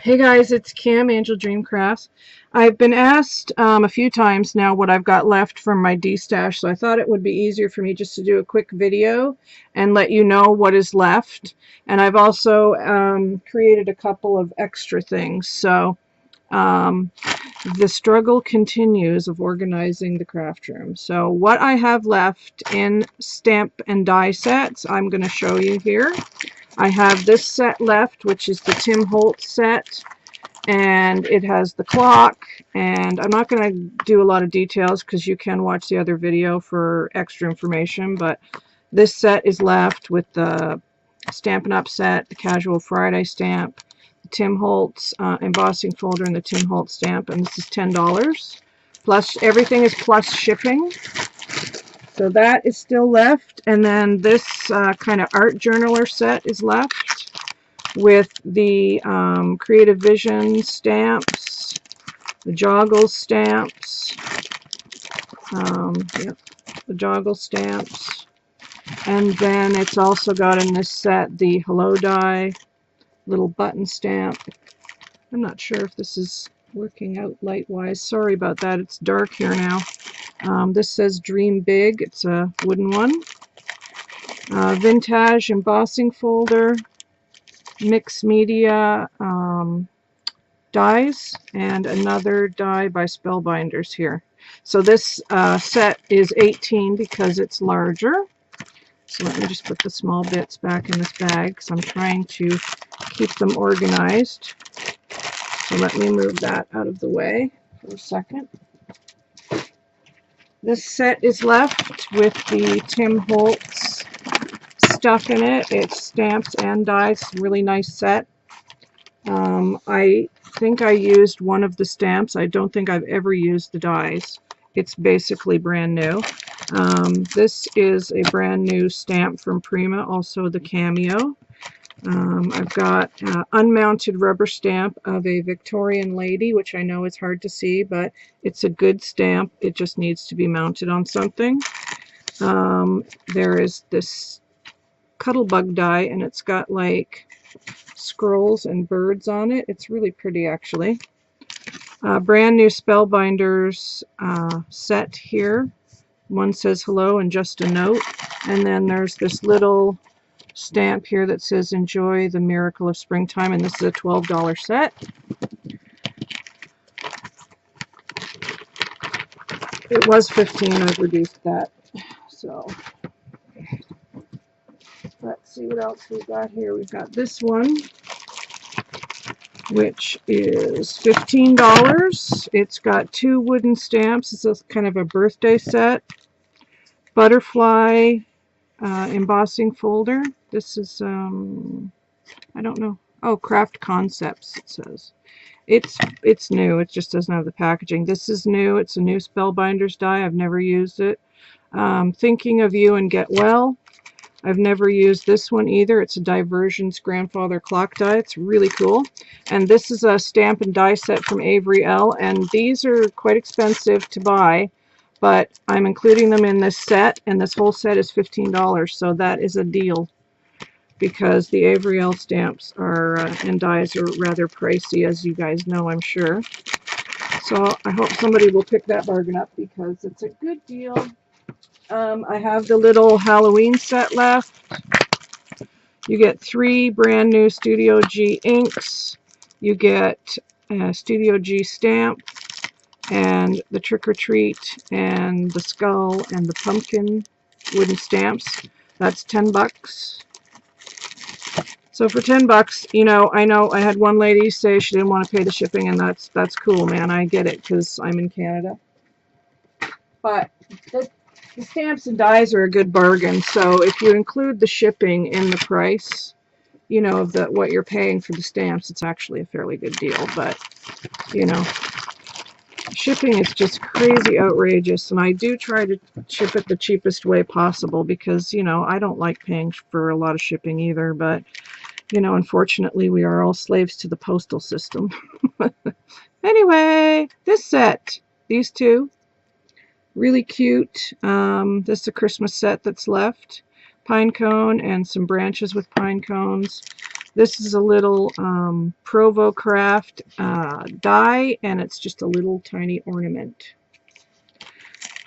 Hey guys, it's Kim, Angel Dream Crafts. I've been asked a few times now what I've got left from my D-stash, so I thought it would be easier for me just to do a quick video and let you know what is left. And I've also created a couple of extra things. So um, the struggle continues of organizing the craft room. So what I have left in stamp and die sets, I'm going to show you here. I have this set left, which is the Tim Holtz set, and it has the clock, and I'm not going to do a lot of details because you can watch the other video for extra information, but this set is left with the Stampin' Up! Set, the Casual Friday stamp, the Tim Holtz embossing folder, and the Tim Holtz stamp, and this is $10. Plus, everything is plus shipping. So that is still left, and then this kind of art journaler set is left with the Creative Vision stamps, the Joggle stamps, yep, the Joggle stamps, and then it's also got in this set the Hello Die little button stamp. I'm not sure if this is working out light-wise. Sorry about that. It's dark here now. This says Dream Big. It's a wooden one. Vintage embossing folder, mixed media dies, and another die by Spellbinders here. So this set is 18 because it's larger. So let me just put the small bits back in this bag because I'm trying to keep them organized. So let me move that out of the way for a second. This set is left with the Tim Holtz stuff in it. It's stamps and dies. Really nice set. I think I used one of the stamps. I don't think I've ever used the dies. It's basically brand new. This is a brand new stamp from Prima, also the Cameo. I've got unmounted rubber stamp of a Victorian lady, which I know is hard to see, but it's a good stamp. It just needs to be mounted on something. There is this Cuttlebug die, and it's got like scrolls and birds on it. It's really pretty, actually. Brand new Spellbinders set here. One says hello and just a note, and then there's this little stamp here that says enjoy the miracle of springtime, and this is a $12 set. It was 15. I've reduced that. So let's see what else we've got here. We've got this one, which is $15. It's got 2 wooden stamps. It's a kind of a birthday set. Butterfly embossing folder. This is, I don't know. Oh, Craft Concepts, it says. It's new. It just doesn't have the packaging. This is new. It's a new Spellbinders die. I've never used it. Thinking of You and Get Well. I've never used this one either. It's a Diversions Grandfather Clock die. It's really cool. And this is a stamp and die set from Avery Elle, and these are quite expensive to buy, but I'm including them in this set, and this whole set is $15, so that is a deal because the Avery Elle stamps are and dies are rather pricey, as you guys know, I'm sure. So I hope somebody will pick that bargain up because it's a good deal. I have the little Halloween set left. You get 3 brand new Studio G inks. You get a Studio G stamp and the Trick or Treat and the skull and the pumpkin wooden stamps. That's $10. So for $10, you know I had one lady say she didn't want to pay the shipping, and that's cool, man. I get it because I'm in Canada. But the stamps and dies are a good bargain, so if you include the shipping in the price, you know, of what you're paying for the stamps, it's actually a fairly good deal. But, you know, shipping is just crazy outrageous, and I do try to ship it the cheapest way possible because, you know, I don't like paying for a lot of shipping either, but, you know, unfortunately, we are all slaves to the postal system. Anyway, this set, these 2, really cute. This is a Christmas set that's left. Pine cone and some branches with pine cones. This is a little Provo Craft die, and it's just a little tiny ornament.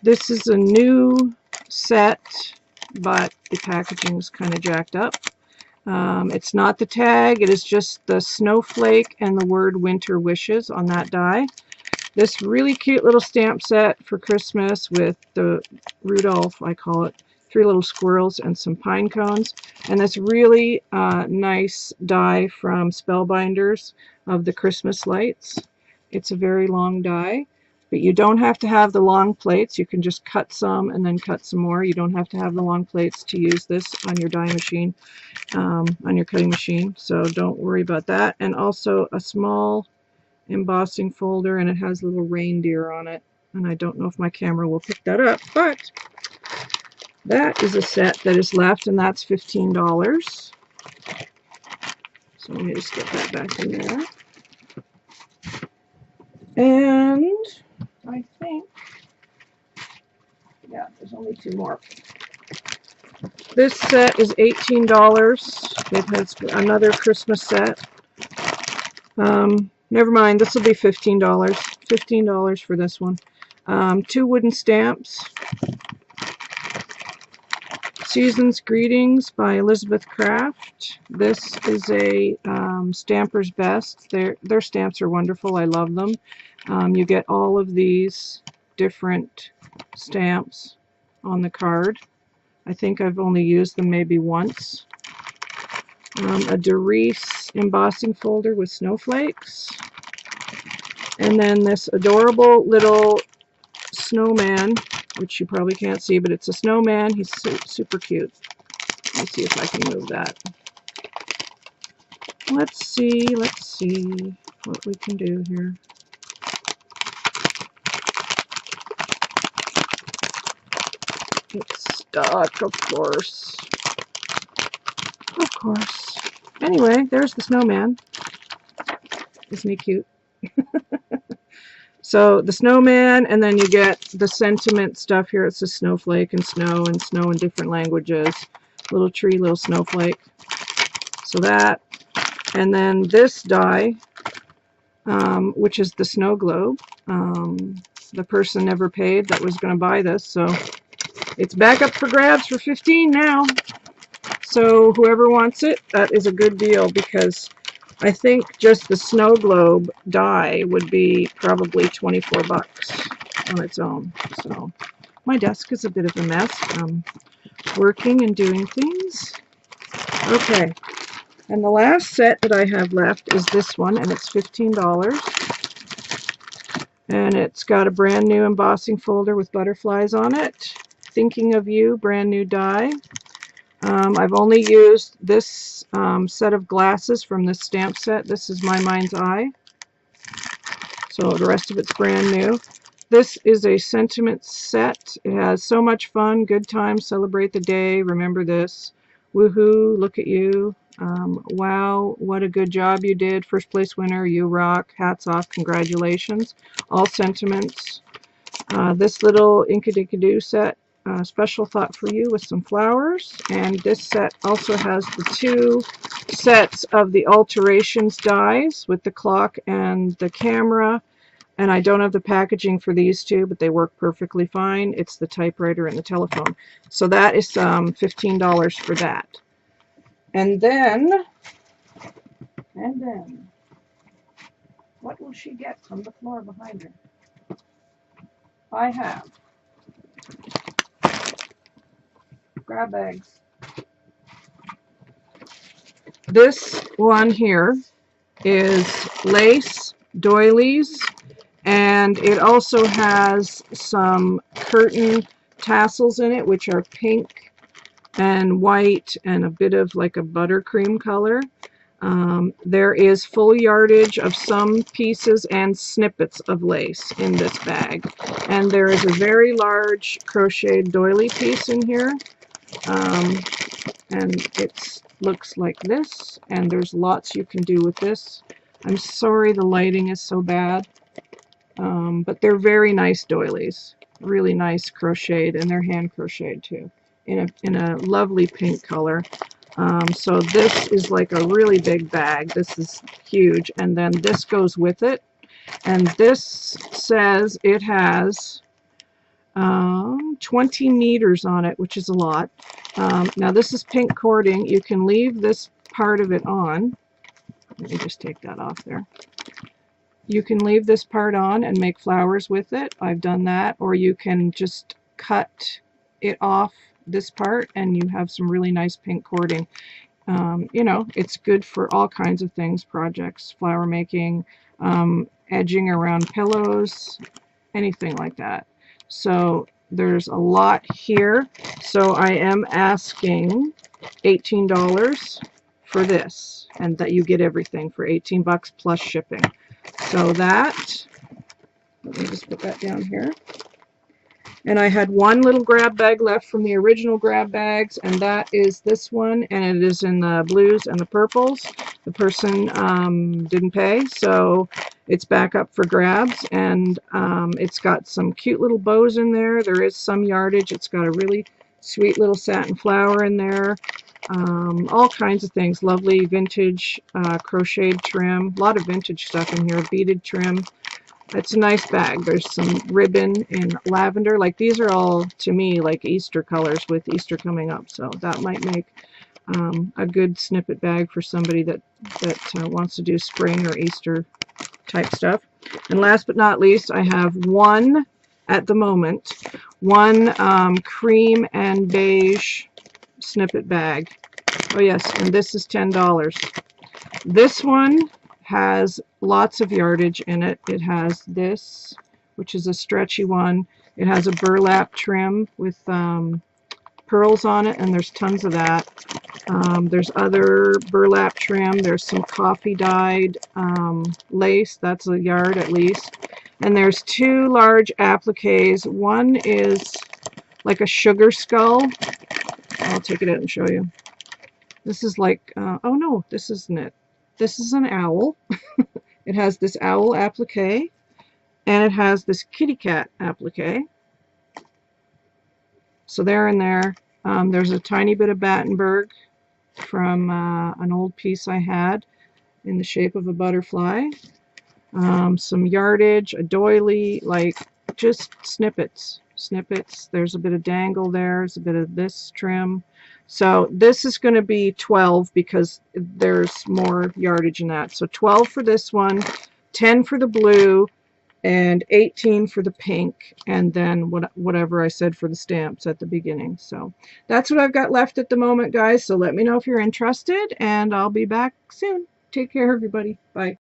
This is a new set, but the packaging is kind of jacked up. It's not the tag, it is just the snowflake and the word Winter Wishes on that die. This really cute little stamp set for Christmas with the Rudolph, I call it, 3 little squirrels and some pine cones. And this really nice die from Spellbinders of the Christmas lights. It's a very long die, but you don't have to have the long plates. You can just cut some and then cut some more. You don't have to have the long plates to use this on your die machine, on your cutting machine, so don't worry about that. And also a small embossing folder, and it has a little reindeer on it, and I don't know if my camera will pick that up, but that is a set that is left, and that's $15. So let me just get that back in there. And I think, yeah, there's only 2 more. This set is $18. It has another Christmas set. Never mind, this will be $15. $15 for this one. 2 wooden stamps. Season's Greetings by Elizabeth Craft. This is a Stamper's Best. Their stamps are wonderful. I love them. You get all of these different stamps on the card. I think I've only used them maybe once. A Doris embossing folder with snowflakes. And then this adorable little snowman, which you probably can't see, but it's a snowman. He's super cute. Let me see if I can move that. Let's see what we can do here. It's stuck, of course. Of course. Anyway, there's the snowman. Isn't he cute? So the snowman, and then you get the sentiment stuff here. It's a snowflake and snow in different languages. Little tree, little snowflake. So that, and then this die, which is the snow globe. The person never paid that was going to buy this, so it's back up for grabs for $15 now. So whoever wants it, that is a good deal, because I think just the snow globe die would be probably 24 bucks on its own. So my desk is a bit of a mess from working and doing things. Okay, and the last set that I have left is this one, and it's $15. And it's got a brand new embossing folder with butterflies on it. Thinking of You, brand new die. I've only used this set of glasses from this stamp set. This is My Mind's Eye. So the rest of it's brand new. This is a sentiment set. It has So Much Fun, Good Times, Celebrate the Day, Remember This, Woohoo, Look at You, Wow, what a good job you did, First Place Winner, You Rock, Hats Off, Congratulations. All sentiments. This little Inkadinkadoo set, Special Thought for You with some flowers. And this set also has the 2 sets of the alterations dies with the clock and the camera. And I don't have the packaging for these 2, but they work perfectly fine. It's the typewriter and the telephone. So that is $15 for that. And then, what will she get from the floor behind her? I have grab bags. This one here is lace doilies, and it also has some curtain tassels in it, which are pink and white and a bit of like a buttercream color. There is full yardage of some pieces and snippets of lace in this bag. And there is a very large crocheted doily piece in here. And it looks like this. And there's lots you can do with this. I'm sorry the lighting is so bad. But they're very nice doilies. Really nice crocheted, and they're hand crocheted too. In a lovely pink color. So this is like a really big bag. This is huge. And then this goes with it. And this says it has 20 meters on it, which is a lot. Now this is pink cording. You can leave this part of it on. Let me just take that off there. You can leave this part on and make flowers with it. I've done that. Or you can just cut it off this part and you have some really nice pink cording. You know, it's good for all kinds of things, projects, flower making, edging around pillows, anything like that. So there's a lot here. So I am asking $18 for this, and that you get everything for 18 bucks plus shipping. So that, let me just put that down here. And I had one little grab bag left from the original grab bags, and that is this one, and it is in the blues and the purples. The person didn't pay, so it's back up for grabs, and it's got some cute little bows in there. There is some yardage. It's got a really sweet little satin flower in there. All kinds of things. Lovely vintage crocheted trim. A lot of vintage stuff in here. Beaded trim. It's a nice bag. There's some ribbon in lavender. Like these are all, to me, like Easter colors with Easter coming up. So that might make a good snippet bag for somebody that wants to do spring or Easter type stuff. And last but not least, I have one, at the moment, one cream and beige snippet bag. Oh yes, and this is $10. This one has lots of yardage in it. It has this, which is a stretchy one. It has a burlap trim with pearls on it, and there's tons of that. There's other burlap trim. There's some coffee dyed lace. That's a yard at least. And there's two large appliques. One is like a sugar skull. I'll take it out and show you. This is like, oh no, this isn't it. This is an owl. It has this owl applique, and it has this kitty cat applique. So they're in there. There's a tiny bit of Battenberg from an old piece I had in the shape of a butterfly. Some yardage, a doily, like just snippets. There's a bit of dangle there. There's a bit of this trim. So this is going to be 12 because there's more yardage in that. So 12 for this one, 10 for the blue, and 18 for the pink, and then whatever I said for the stamps at the beginning. So that's what I've got left at the moment, guys. So let me know if you're interested, and I'll be back soon. Take care, everybody. Bye.